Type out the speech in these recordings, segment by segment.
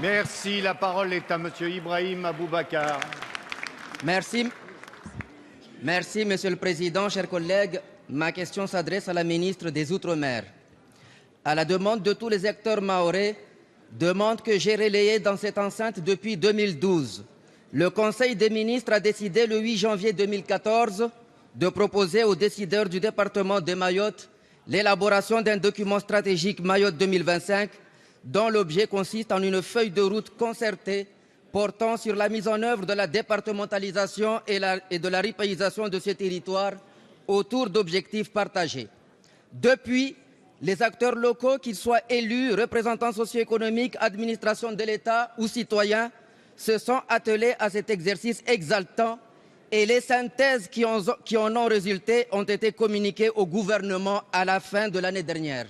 Merci. La parole est à Monsieur Ibrahim Aboubacar. Merci. Merci, Monsieur le Président, chers collègues. Ma question s'adresse à la ministre des Outre-mer. À la demande de tous les acteurs mahorais, demande que j'ai relayée dans cette enceinte depuis 2012, le Conseil des ministres a décidé le 8 janvier 2014 de proposer aux décideurs du département de Mayotte l'élaboration d'un document stratégique Mayotte 2025 dont l'objet consiste en une feuille de route concertée portant sur la mise en œuvre de la départementalisation et de la ripaysation de ces territoires autour d'objectifs partagés. Depuis, les acteurs locaux, qu'ils soient élus, représentants socio-économiques, administration de l'État ou citoyens, se sont attelés à cet exercice exaltant et les synthèses qui en ont résulté ont été communiquées au gouvernement à la fin de l'année dernière.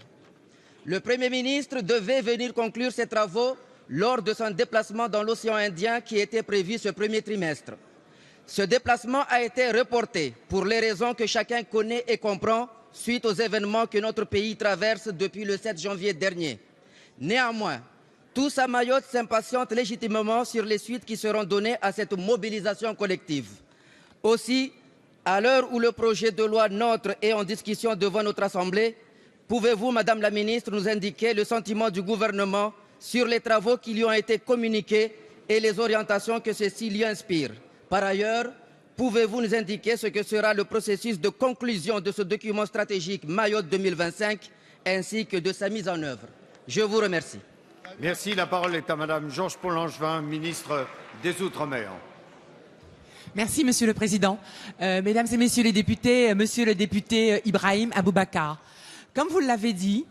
Le Premier ministre devait venir conclure ses travaux lors de son déplacement dans l'océan Indien qui était prévu ce premier trimestre. Ce déplacement a été reporté pour les raisons que chacun connaît et comprend suite aux événements que notre pays traverse depuis le 7 janvier dernier. Néanmoins, tous à Mayotte s'impatientent légitimement sur les suites qui seront données à cette mobilisation collective. Aussi, à l'heure où le projet de loi NOTRe est en discussion devant notre Assemblée, pouvez-vous, Madame la Ministre, nous indiquer le sentiment du gouvernement sur les travaux qui lui ont été communiqués et les orientations que ceux-ci lui inspirent? Par ailleurs, pouvez-vous nous indiquer ce que sera le processus de conclusion de ce document stratégique Mayotte 2025 ainsi que de sa mise en œuvre? Je vous remercie. Merci. La parole est à Madame Georges Paul-Langevin, ministre des Outre-mer. Merci, Monsieur le Président. Mesdames et Messieurs les députés, Monsieur le député Ibrahim Aboubacar, comme vous l'avez dit,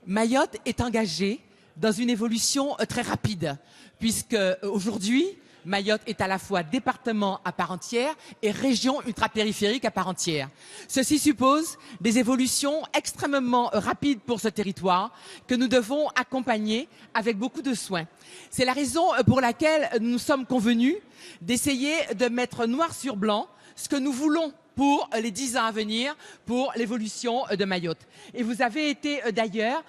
Mayotte est engagée dans une évolution très rapide, puisque aujourd'hui, Mayotte est à la fois département à part entière et région ultrapériphérique à part entière. Ceci suppose des évolutions extrêmement rapides pour ce territoire que nous devons accompagner avec beaucoup de soin. C'est la raison pour laquelle nous sommes convenus d'essayer de mettre noir sur blanc ce que nous voulons pour les 10 ans à venir, pour l'évolution de Mayotte. Et vous avez été d'ailleurs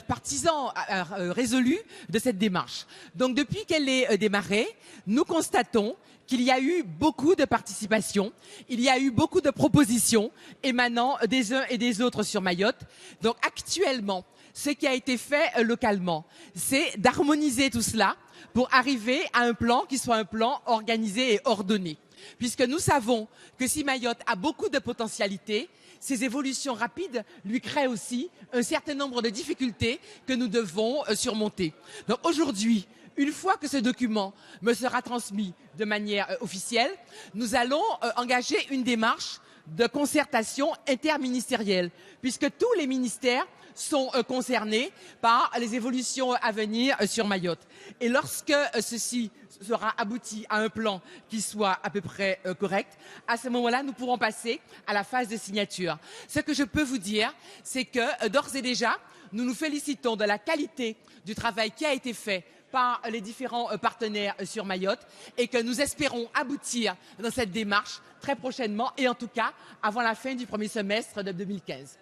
partisan résolu de cette démarche. Donc depuis qu'elle est démarrée, nous constatons qu'il y a eu beaucoup de participation, il y a eu beaucoup de propositions émanant des uns et des autres sur Mayotte. Donc actuellement, ce qui a été fait localement, c'est d'harmoniser tout cela pour arriver à un plan qui soit un plan organisé et ordonné. Puisque nous savons que si Mayotte a beaucoup de potentialités, ces évolutions rapides lui créent aussi un certain nombre de difficultés que nous devons surmonter. Donc aujourd'hui, une fois que ce document me sera transmis de manière officielle, nous allons engager une démarche de concertation interministérielle, puisque tous les ministères sont concernés par les évolutions à venir sur Mayotte. Et lorsque ceci sera abouti à un plan qui soit à peu près correct, à ce moment-là, nous pourrons passer à la phase de signature. Ce que je peux vous dire, c'est que d'ores et déjà, nous nous félicitons de la qualité du travail qui a été fait par les différents partenaires sur Mayotte et que nous espérons aboutir dans cette démarche très prochainement et en tout cas avant la fin du premier semestre de 2015.